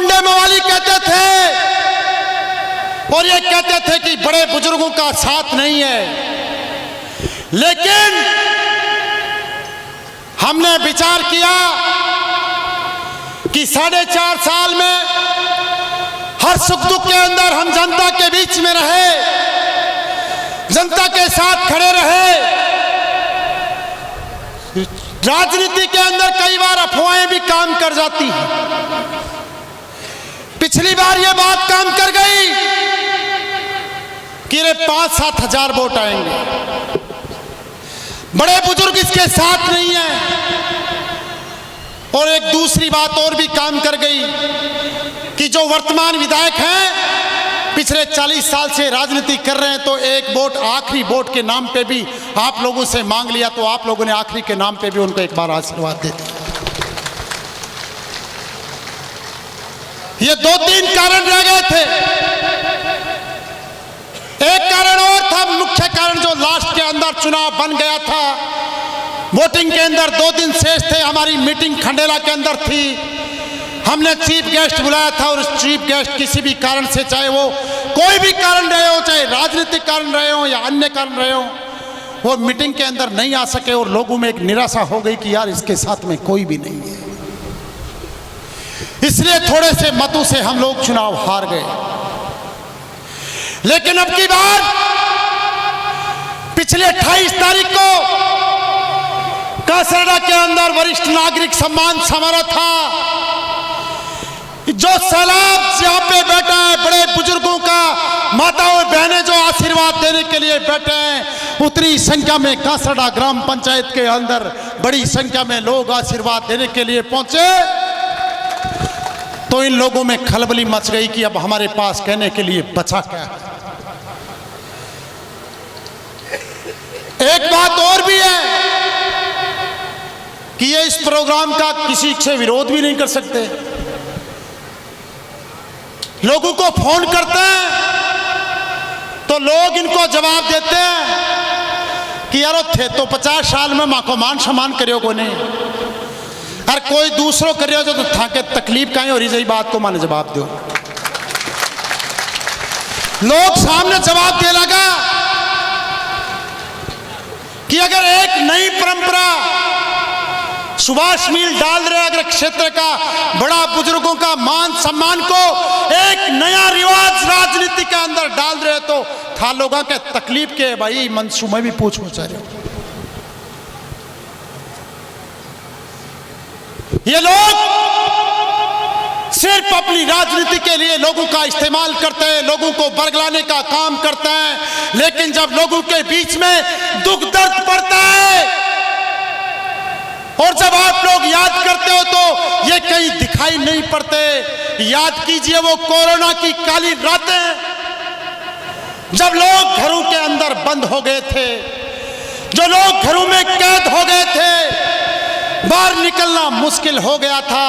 मुंडे मवाली कहते थे और ये कहते थे कि बड़े बुजुर्गों का साथ नहीं है, लेकिन हमने विचार किया कि 4.5 साल में हर सुख दुख के अंदर हम जनता के बीच में रहे, जनता के साथ खड़े रहे। राजनीति के अंदर कई बार अफवाहें भी काम कर जाती हैं। पिछली बार ये बात काम कर गई कि 5-7 हजार वोट आएंगे, बड़े बुजुर्ग इसके साथ नहीं है। और एक दूसरी बात और भी काम कर गई कि जो वर्तमान विधायक हैं पिछले 40 साल से राजनीति कर रहे हैं, तो एक वोट आखिरी वोट के नाम पे भी आप लोगों से मांग लिया, तो आप लोगों ने आखिरी के नाम पे भी उनको एक बार आशीर्वाद दे दिया। ये 2-3 कारण रह गए थे। एक कारण और था, मुख्य कारण जो लास्ट के अंदर चुनाव बन गया था, वोटिंग के अंदर 2 दिन शेष थे। हमारी मीटिंग खंडेला के अंदर थी, हमने चीफ गेस्ट बुलाया था और उस चीफ गेस्ट किसी भी कारण से, चाहे वो कोई भी कारण रहे हो, चाहे राजनीतिक कारण रहे हो या अन्य कारण रहे हो, वो मीटिंग के अंदर नहीं आ सके और लोगों में एक निराशा हो गई कि यार इसके साथ में कोई भी नहीं है। इसलिए थोड़े से मतों से हम लोग चुनाव हार गए। लेकिन अब की बार पिछले 28 तारीख को कासरड़ा के अंदर वरिष्ठ नागरिक सम्मान समारोह था। जो सैलाब यहाँ पे बैठा है, बड़े बुजुर्गों का, माताओं बहनें जो आशीर्वाद देने के लिए बैठे हैं, उतनी संख्या में कासरड़ा ग्राम पंचायत के अंदर बड़ी संख्या में लोग आशीर्वाद देने के लिए पहुंचे। तो इन लोगों में खलबली मच गई कि अब हमारे पास कहने के लिए बचा क्या है। एक बात और भी है कि ये इस प्रोग्राम का किसी से विरोध भी नहीं कर सकते। लोगों को फोन करते हैं तो लोग इनको जवाब देते हैं कि यारो थे तो 50 साल में माँ को मान सम्मान करियो को नहीं, अरे कोई दूसरों करियो जो तो था के तकलीफ कहीं और इसी बात को माने जवाब दो। लोग सामने जवाब दे लगा कि अगर एक नई परंपरा सुभाष मिल डाल रहे, अगर क्षेत्र का बड़ा बुजुर्गों का मान सम्मान को एक नया रिवाज राजनीति के अंदर डाल रहे, तो था लोगों के तकलीफ के भाई मंसूबे भी पूछ रहे। ये लोग सिर्फ अपनी राजनीति के लिए लोगों का इस्तेमाल करते हैं, लोगों को बरगलाने का काम करते हैं, लेकिन जब लोगों के बीच में दुख दर्द पड़ता है और जब आप लोग याद करते हो तो ये कहीं दिखाई नहीं पड़ते। याद कीजिए वो कोरोना की काली रातें, जब लोग घरों के अंदर बंद हो गए थे, जो लोग घरों में कैद हो गए थे, बाहर निकलना मुश्किल हो गया था।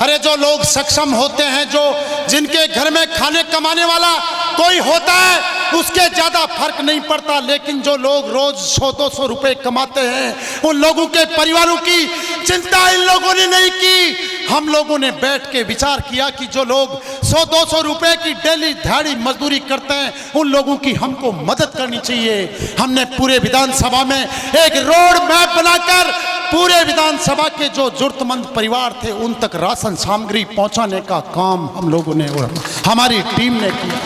अरे जो लोग सक्षम होते हैं, जो जिनके घर में खाने कमाने वाला कोई होता है, उसके ज्यादा फर्क नहीं पड़ता, लेकिन जो लोग रोज 100-200 रुपए कमाते हैं, उन लोगों के परिवारों की चिंता इन लोगों ने नहीं की। हम लोगों ने बैठ के विचार किया कि जो लोग 100-200 रुपए की डेली दिहाड़ी मजदूरी करते हैं, उन लोगों की हमको मदद करनी चाहिए। हमने पूरे विधानसभा में एक रोड मैप बनाकर पूरे विधानसभा के जो जरूरतमंद परिवार थे उन तक राशन सामग्री पहुंचाने का काम हम लोगों ने और हमारी टीम ने किया।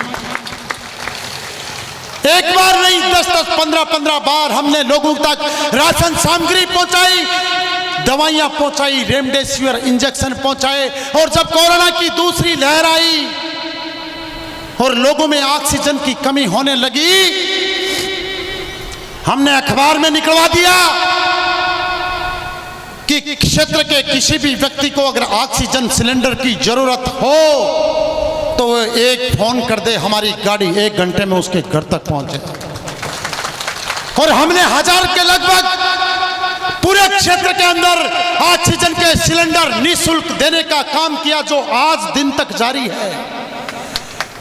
एक बार नहीं, 10-10, 15-15 बार हमने लोगों तक राशन सामग्री पहुंचाई, दवाइयां पहुंचाई, रेमडेसिविर इंजेक्शन पहुंचाए। और जब कोरोना की दूसरी लहर आई और लोगों में ऑक्सीजन की कमी होने लगी, हमने अखबार में निकलवा दिया कि क्षेत्र के किसी भी व्यक्ति को अगर ऑक्सीजन सिलेंडर की जरूरत हो तो एक फोन कर दे, हमारी गाड़ी 1 घंटे में उसके घर तक पहुंचे। और हमने 1000 के लगभग पूरे क्षेत्र के अंदर ऑक्सीजन के सिलेंडर निःशुल्क देने का काम किया, जो आज दिन तक जारी है।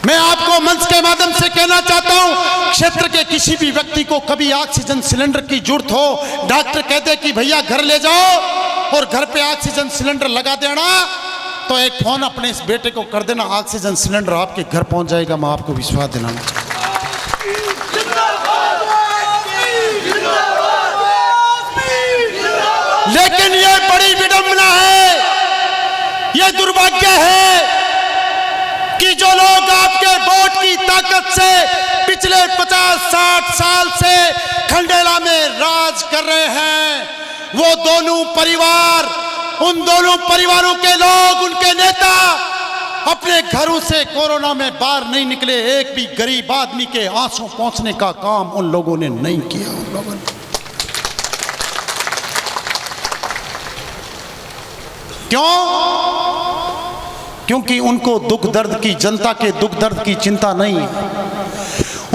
मैं आपको मंच के माध्यम से कहना चाहता हूं, क्षेत्र के किसी भी व्यक्ति को कभी ऑक्सीजन सिलेंडर की जरूरत हो, डॉक्टर कहते कि भैया घर ले जाओ और घर पे ऑक्सीजन सिलेंडर लगा देना, तो एक फोन अपने इस बेटे को कर देना, ऑक्सीजन सिलेंडर आपके घर पहुंच जाएगा। मैं आपको विश्वास दिलाना चाहता हूं। लेकिन ये बड़ी विडंबना है, ये दुर्भाग्य है कि जो लोग आपके वोट की ताकत से पिछले 50-60 साल से खंडेला में राज कर रहे हैं, वो दोनों परिवार, उन दोनों परिवारों के लोग, उनके नेता अपने घरों से कोरोना में बाहर नहीं निकले। एक भी गरीब आदमी के आंसू पहुंचने का काम उन लोगों ने नहीं किया। उन लोगों ने क्यों? क्योंकि उनको दुख दर्द की, जनता के दुख दर्द की चिंता नहीं है।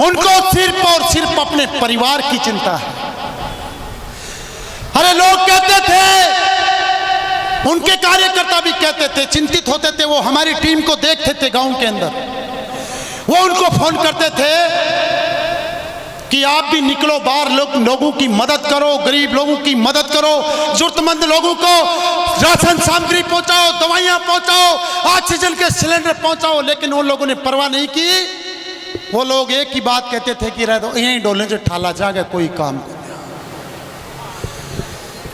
उनको सिर्फ और सिर्फ अपने परिवार की चिंता है। अरे लोग कहते थे, उनके कार्यकर्ता भी कहते थे, चिंतित होते थे, वो हमारी टीम को देखते थे गांव के अंदर, वो उनको फोन करते थे कि आप भी निकलो बाहर, लोगों की मदद करो, गरीब लोगों की मदद करो, जरूरतमंद लोगों को राशन सामग्री पहुंचाओ, दवाइयां पहुंचाओ, ऑक्सीजन के सिलेंडर पहुंचाओ। लेकिन उन लोगों ने परवाह नहीं की। वो लोग एक ही बात कहते थे कि रह दो, यहीं डोले जो ठाला जाएगा, कोई काम नहीं।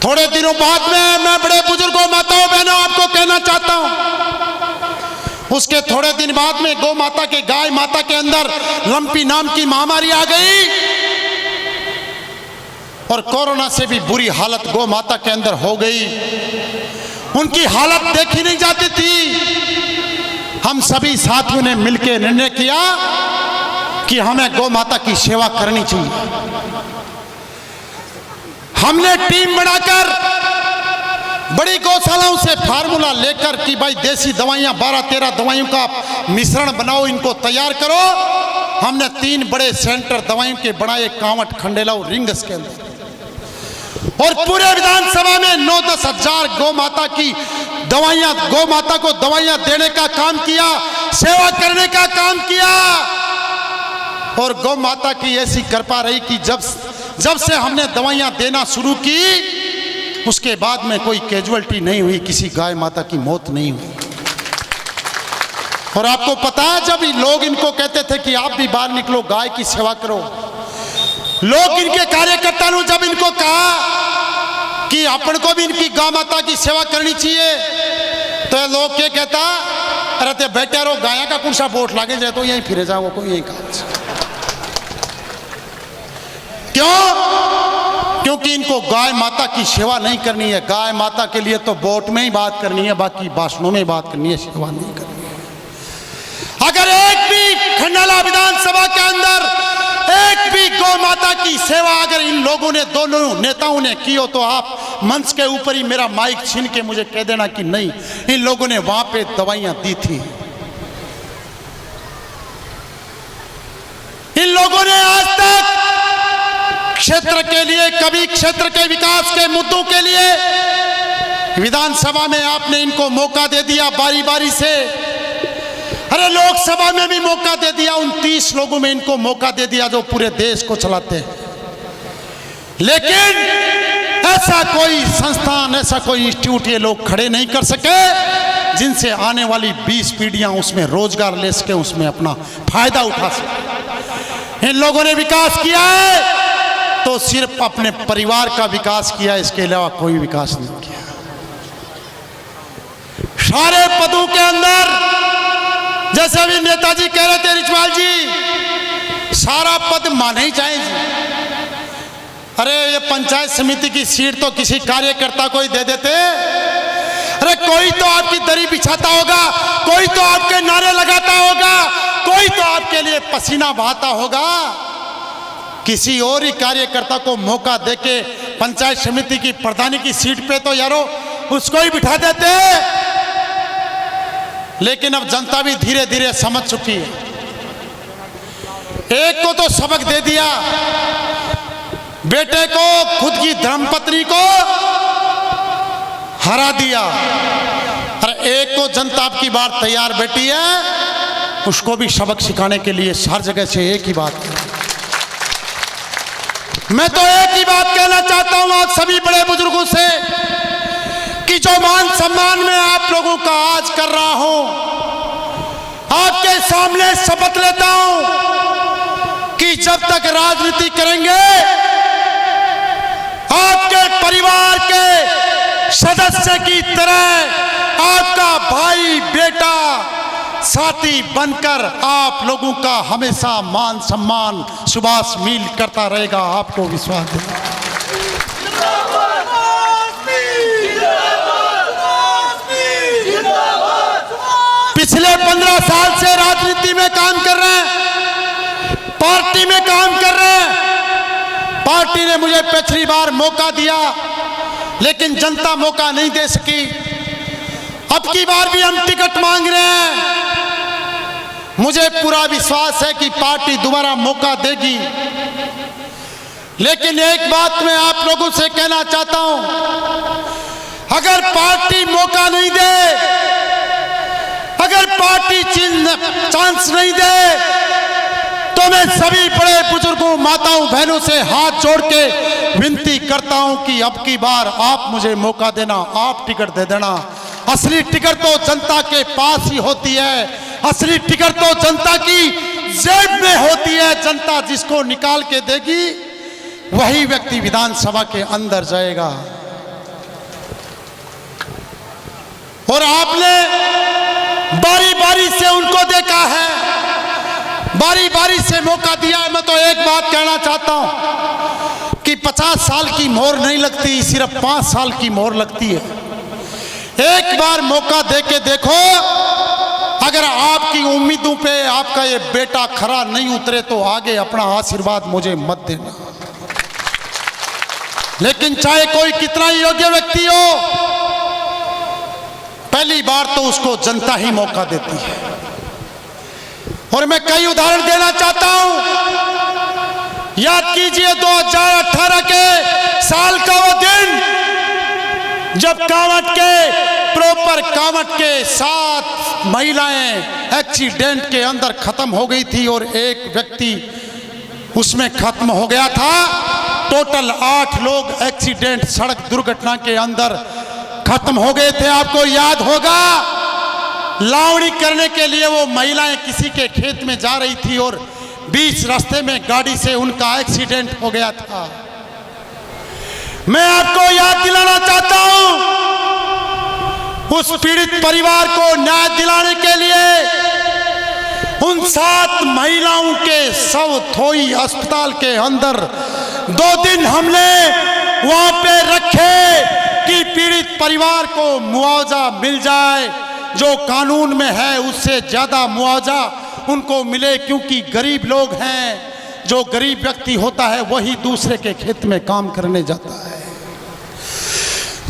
थोड़े दिनों बाद में मैं बड़े बुजुर्गों, माताओं, बहनों आपको कहना चाहता हूं, उसके थोड़े दिन बाद में गौ माता के, गाय माता के अंदर लंपी नाम की महामारी आ गई और कोरोना से भी बुरी हालत गौ माता के अंदर हो गई। उनकी हालत देखी नहीं जाती थी। हम सभी साथियों ने मिलकर निर्णय किया कि हमें गौ माता की सेवा करनी चाहिए। हमने टीम बनाकर बड़ी गौशालाओं से फार्मूला लेकर कि भाई देसी दवाइयां 12-13 दवाइयों का मिश्रण बनाओ, इनको तैयार करो। हमने 3 बड़े सेंटर दवाइयों के बनाए, कांवट, खंडेला और रिंगस के अंदर, और पूरे विधानसभा में 9-10 हजार गौ माता की दवाइयां, गौ माता को दवाइयां देने का काम किया, सेवा करने का काम किया। और गौ माता की ऐसी कृपा रही कि जब से हमने दवाइयां देना शुरू की, उसके बाद में कोई कैजुअल्टी नहीं हुई, किसी गाय माता की मौत नहीं हुई। और आपको पता है, जब लोग इनको कहते थे कि आप भी बाहर निकलो, गाय की सेवा करो, लोग इनके कार्यकर्ता ने जब इनको कहा कि अपन को भी इनकी गाय माता की सेवा करनी चाहिए, तो लोग क्या कहता, अरे ते बैठे रहो, गाया का कौन सा वोट लागे जाए, तो यहीं फिरे जाओ, कोई यही कहा। क्यों? क्योंकि इनको गाय माता की सेवा नहीं करनी है। गाय माता के लिए तो वोट में ही बात करनी है, बाकी भाषणों में बात करनी है, सेवा नहीं करनी है। अगर एक भी खंडाला विधानसभा के अंदर एक भी गौ माता की सेवा अगर इन लोगों ने, दोनों नेताओं ने की हो, तो आप मंच के ऊपर ही मेरा माइक छीन के मुझे कह देना कि नहीं, इन लोगों ने वहां पे दवाइयां दी थी। इन लोगों ने आज तक क्षेत्र के लिए, कभी क्षेत्र के विकास के मुद्दों के लिए विधानसभा में आपने इनको मौका दे दिया बारी बारी से। अरे लोकसभा में भी मौका दे दिया, 29 लोगों में इनको मौका दे दिया जो पूरे देश को चलाते हैं। लेकिन ऐसा कोई संस्थान, ऐसा कोई इंस्टीट्यूट ये लोग खड़े नहीं कर सके जिनसे आने वाली 20 पीढ़ियां उसमें रोजगार ले सके, उसमें अपना फायदा उठा सके। इन लोगों ने विकास किया है तो सिर्फ अपने परिवार का विकास किया, इसके अलावा कोई विकास नहीं किया। सारे पदों के अंदर, जैसे अभी नेताजी कह रहे थे रिचवाल जी, सारा पद माने ही जाए जी। अरे ये पंचायत समिति की सीट तो किसी कार्यकर्ता को ही दे देते। अरे कोई तो आपकी दरी बिछाता होगा, कोई तो आपके नारे लगाता होगा, कोई तो आपके लिए पसीना बहाता होगा। किसी और ही कार्यकर्ता को मौका देके पंचायत समिति की प्रधानी की सीट पे तो यारो उसको ही बिठा देते। लेकिन अब जनता भी धीरे धीरे समझ चुकी है। एक को तो सबक दे दिया, बेटे को, खुद की धर्मपत्नी को हरा दिया। और एक को जनता अब की बार तैयार बैठी है, उसको भी सबक सिखाने के लिए हर जगह से एक ही बात है। मैं तो एक ही बात कहना चाहता हूं आप सभी बड़े बुजुर्गों से कि जो मान सम्मान में आप लोगों का आज आज कर रहा हूं, आपके सामने शपथ लेता हूं कि जब तक राजनीति करेंगे आपके परिवार के सदस्य की तरह आपका भाई बेटा साथी बनकर आप लोगों का हमेशा मान सम्मान सुभाष मील करता रहेगा। आपको विश्वास है। पिछले 15 साल से राजनीति में काम कर रहे हैं, पार्टी में काम कर रहे हैं। पार्टी ने मुझे पिछली बार मौका दिया लेकिन जनता मौका नहीं दे सकी। अब की बार भी हम टिकट मांग रहे हैं। मुझे पूरा विश्वास है कि पार्टी दोबारा मौका देगी। लेकिन एक बात मैं आप लोगों से कहना चाहता हूं, अगर पार्टी मौका नहीं दे, अगर पार्टी चांस नहीं दे, तो मैं सभी बड़े बुजुर्गों, माताओं, बहनों से हाथ जोड़ के विनती करता हूं कि अब की बार आप मुझे मौका देना, आप टिकट दे देना। असली टिकट तो जनता के पास ही होती है, असली टिकट तो जनता की जेब में होती है। जनता जिसको निकाल के देगी वही व्यक्ति विधानसभा के अंदर जाएगा। और आपने बारी बारी से उनको देखा है, बारी बारी से मौका दिया है। मैं तो एक बात कहना चाहता हूं कि 50 साल की मोहर नहीं लगती, सिर्फ 5 साल की मोहर लगती है। एक बार मौका दे के देखो, अगर आपकी उम्मीदों पे आपका ये बेटा खरा नहीं उतरे तो आगे अपना आशीर्वाद मुझे मत देना। लेकिन चाहे कोई कितना ही योग्य व्यक्ति हो, पहली बार तो उसको जनता ही मौका देती है। और मैं कई उदाहरण देना चाहता हूं। याद कीजिए 2018 के साल का वो दिन जब कांवट के 7 महिलाएं एक्सीडेंट के अंदर खत्म हो गई थी और एक व्यक्ति उसमें खत्म हो गया था। टोटल 8 लोग एक्सीडेंट सड़क दुर्घटना के अंदर खत्म हो गए थे। आपको याद होगा, लावणी करने के लिए वो महिलाएं किसी के खेत में जा रही थी और बीच रास्ते में गाड़ी से उनका एक्सीडेंट हो गया था। मैं आपको याद दिलाना चाहता हूं, उस पीड़ित परिवार को न्याय दिलाने के लिए उन 7 महिलाओं के शव थोई अस्पताल के अंदर 2 दिन हमने वहां पे रखे कि पीड़ित परिवार को मुआवजा मिल जाए, जो कानून में है उससे ज्यादा मुआवजा उनको मिले, क्योंकि गरीब लोग हैं। जो गरीब व्यक्ति होता है वही दूसरे के खेत में काम करने जाता है।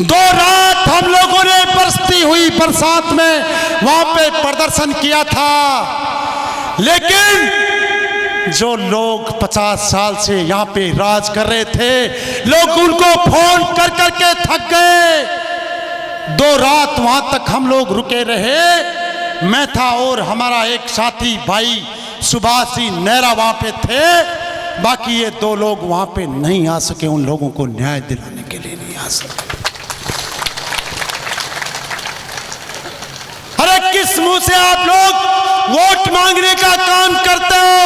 2 रात हम लोगों ने बरसती हुई बरसात में वहां पे प्रदर्शन किया था। लेकिन जो लोग 50 साल से यहाँ पे राज कर रहे थे, लोग उनको फोन कर करके थक गए। 2 रात वहां तक हम लोग रुके रहे। मैं था और हमारा एक साथी भाई सुभाषी नेहरा वहां पे थे। बाकी ये 2 लोग वहां पे नहीं आ सके, उन लोगों को न्याय दिलाने के लिए नहीं आ सके। अरे किस मुंह से आप लोग वोट मांगने का काम करते हो?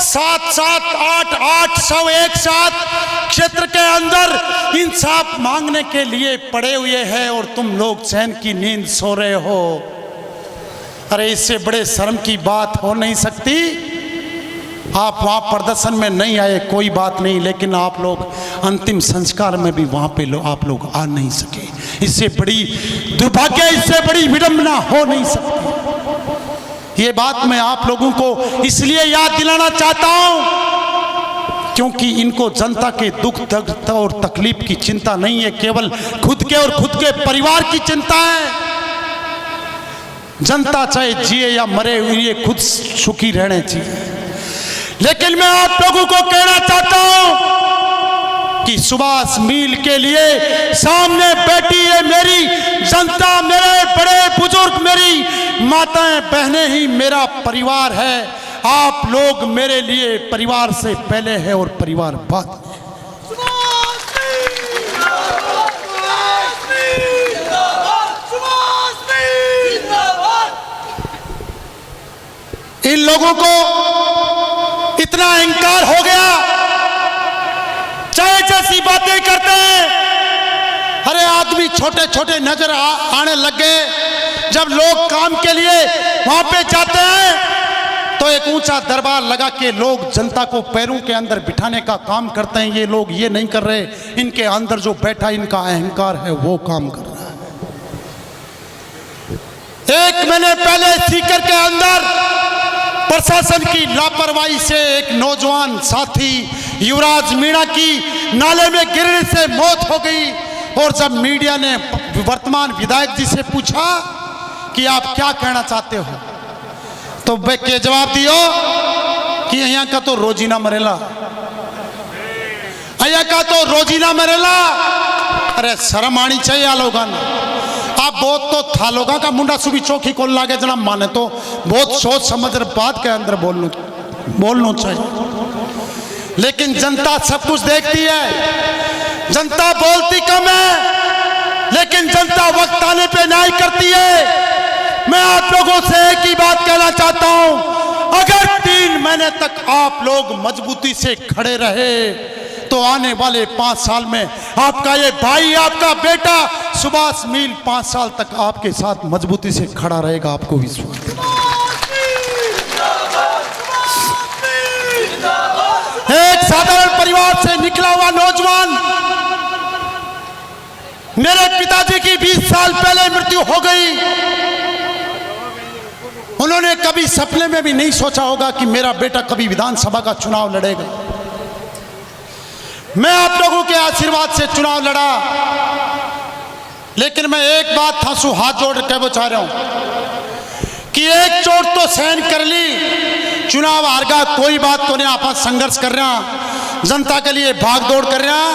7-7, 8-8 सौ एक साथ क्षेत्र के अंदर इंसाफ मांगने के लिए पड़े हुए हैं और तुम लोग चैन की नींद सो रहे हो। अरे इससे बड़े शर्म की बात हो नहीं सकती। आप वहां प्रदर्शन में नहीं आए कोई बात नहीं, लेकिन आप लोग अंतिम संस्कार में भी वहां पे आप लोग आ नहीं सके। इससे बड़ी दुर्भाग्य, इससे बड़ी विडंबना हो नहीं सकती। ये बात मैं आप लोगों को इसलिए याद दिलाना चाहता हूं क्योंकि इनको जनता के दुख दर्द और तकलीफ की चिंता नहीं है, केवल खुद के और खुद के परिवार की चिंता है। जनता चाहे जिए या मरे, ये खुद सुखी रहने चाहिए। लेकिन मैं आप लोगों को कहना चाहता हूं कि सुभाष मील के लिए सामने बैठी है मेरी जनता, मेरे बड़े बुजुर्ग, मेरी माताएं बहनें ही मेरा परिवार है। आप लोग मेरे लिए परिवार से पहले है और परिवार बाद में। इन लोगों को इतना अहंकार हो गया, चाहे जैसी बातें करते हैं, अरे आदमी छोटे छोटे नजर आने लग गए। जब लोग काम के लिए वहां पे जाते हैं तो एक ऊंचा दरबार लगा के लोग जनता को पैरों के अंदर बिठाने का काम करते हैं। ये लोग ये नहीं कर रहे, इनके अंदर जो बैठा इनका अहंकार है वो काम कर रहा है। एक महीने पहले सीकर के अंदर प्रशासन की लापरवाही से एक नौजवान साथी युवराज मीणा की नाले में गिरने से मौत हो गई। और जब मीडिया ने वर्तमान विधायक जी से पूछा कि आप क्या कहना चाहते हो, तो वे के जवाब दियो कि यहाँ का तो रोजीना मरेला, यहाँ का तो रोजीना मरेला। अरे शर्म आनी चाहिए आ लोगों ने। आप बहुत तो था लोगों का मुंडा सुबह चौकी खोल लागे जना माने तो बहुत सोच समझ बात के अंदर बोलना चाहिए। लेकिन जनता सब कुछ देखती है, जनता बोलती कम है, लेकिन जनता वक्त आने पे न्याय करती है। मैं आप लोगों से एक ही बात कहना चाहता हूं, अगर 3 महीने तक आप लोग मजबूती से खड़े रहे तो आने वाले 5 साल में आपका ये भाई, आपका बेटा सुभाष मील 5 साल तक आपके साथ मजबूती से खड़ा रहेगा। आपको विश्वास है? एक साधारण परिवार से निकला हुआ नौजवान, मेरे पिताजी की 20 साल पहले मृत्यु हो गई। उन्होंने कभी सपने में भी नहीं सोचा होगा कि मेरा बेटा कभी विधानसभा का चुनाव लड़ेगा। मैं आप लोगों के आशीर्वाद से चुनाव लड़ा, लेकिन मैं एक बात थासू हाथ जोड़ के बचा रहा हूं कि एक चोट तो सहन कर ली, चुनाव हार गया कोई बात तो नहीं, आप संघर्ष कर रहे हैं, जनता के लिए भाग दौड़ कर रहे हैं,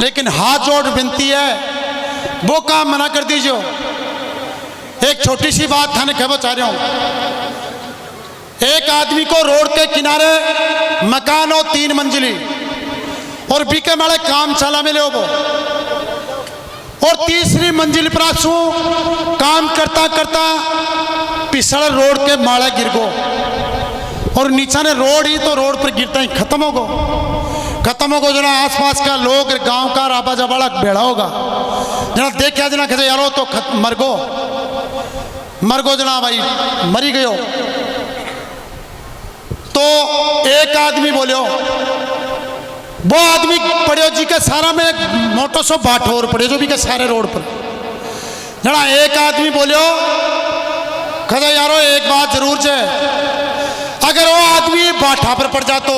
लेकिन हाथ जोड़ विनती है वो काम मना कर दीजिए। एक छोटी सी बात थाने कहना चाह रहा हूं, एक आदमी को रोड के किनारे मकान हो 3 मंजिली और बीके माले काम चला मिले वो, और 3री मंजिल पर आसू काम करता करता पिछड़ रोड के माले गिर गो, और नीचा ने रोड ही तो रोड पर गिरता ही खत्म हो गो जना आसपास का लोग गांव का राबा जबाड़ा बेड़ा होगा जना देखा जना कहते यारो तो मर गो जना भाई मरी गयो। तो एक आदमी बोलो, वो आदमी पड़े जी के सारा में मोटो सो बाठोर पड़े जो भी के सारे रोड पर जना एक आदमी बोलो कहते यारो एक बात जरूर है, अगर वो आदमी बाठा पर पड़ जातो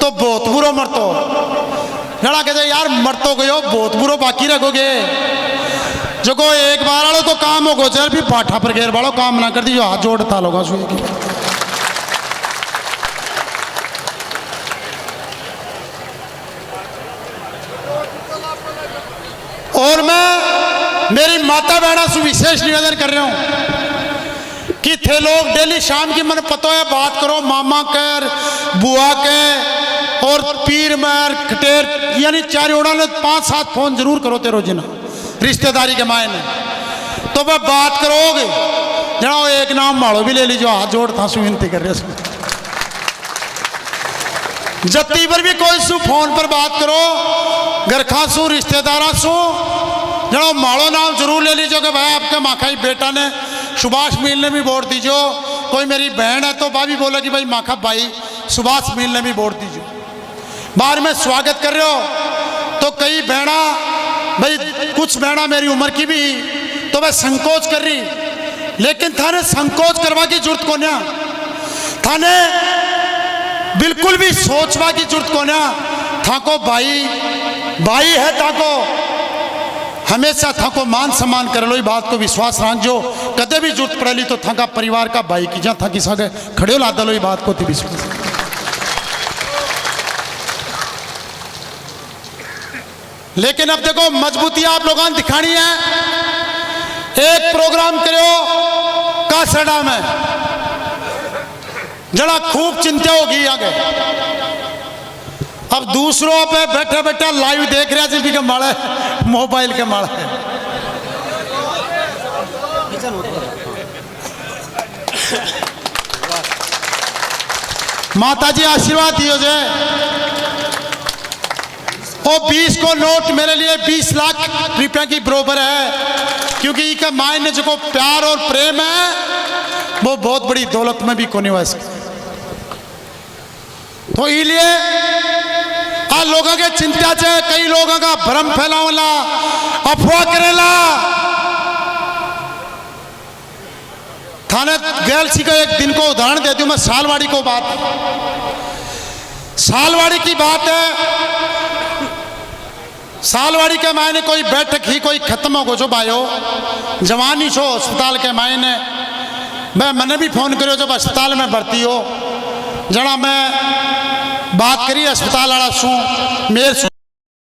तो बहुत बुरो मरतो, जड़ा कहते यार मरतो गयो बहुत बुरो बाकी रखोगे, जो को एक बार वालों तो काम हो गो चल भी बाठा पर घेर वालों काम ना कर दी जो हाथ जोड़ता लोग सुई की। और मैं मेरी माता बहना से विशेष निवेदन कर रहा हूं कि थे लोग डेली शाम की मन पतो है बात करो मामा कर बुआ के और पीर मैर खटेर यानी 4 ओड़ा ने 5-7 फोन जरूर करो तेरो जिना रिश्तेदारी के मायने, तो वह बात करोगे जना एक नाम माड़ो भी ले लीजिए, हाथ जोड़ था विनती कर रहे जत्ती पर भी कोई सु फोन पर बात करो घर खासू रिश्तेदारा सु जना माड़ो नाम जरूर ले लीजिए कि भाई आपके माखाई बेटा ने सुभाष मील ने भी वोट दीजिए, कोई मेरी बहन है तो भाभी बोलेगी भाई माखा भाई सुभाष मील ने भी वोट दीजिए। बाहर में स्वागत कर रहे हो तो कई बहना भाई कुछ बहना मेरी उम्र की भी तो वह संकोच कर रही, लेकिन थाने संकोच करवा की जरूरत को ना, थाने बिल्कुल भी सोचवा की जरूरत को ना, थाको भाई है, थाको हमेशा थाको मान सम्मान कर लो, बात को विश्वास राखो, कदे भी जरूरत पड़ेली तो थाका परिवार का भाई की जहाँ थाकी सगे खड़े ला दलो, बात को थी विश्वास। लेकिन अब देखो मजबूती आप लोगों ने दिखानी है। एक प्रोग्राम करो कासड़ा में जरा खूब चिंता होगी आगे, अब दूसरों पे बैठे बैठे लाइव देख रहे जिनकी के माड़े मोबाइल के माड़े माता जी आशीर्वाद दियो जे। वो 20 को नोट मेरे लिए 20 लाख रुपया की बरोबर है, क्योंकि इनका मायने जो को प्यार और प्रेम है वो बहुत बड़ी दौलत में भी कोने वास। तो इसलिए आ लोगों के चिंता से कई लोगों का भ्रम फैलावला, अफवाह करेला। थाने गैलसी का एक दिन को उदाहरण देती हूं मैं। सालवाड़ी को बात, सालवाड़ी की बात है। सालवाड़ी के मायने कोई बैठक ही कोई खत्म हो गो जो भाइयों, जवानी छो अस्पताल के मायने मैं मैंने भी फोन करो जब अस्पताल में भर्ती हो जना मैं बात करी अस्पताल वाला सू मेर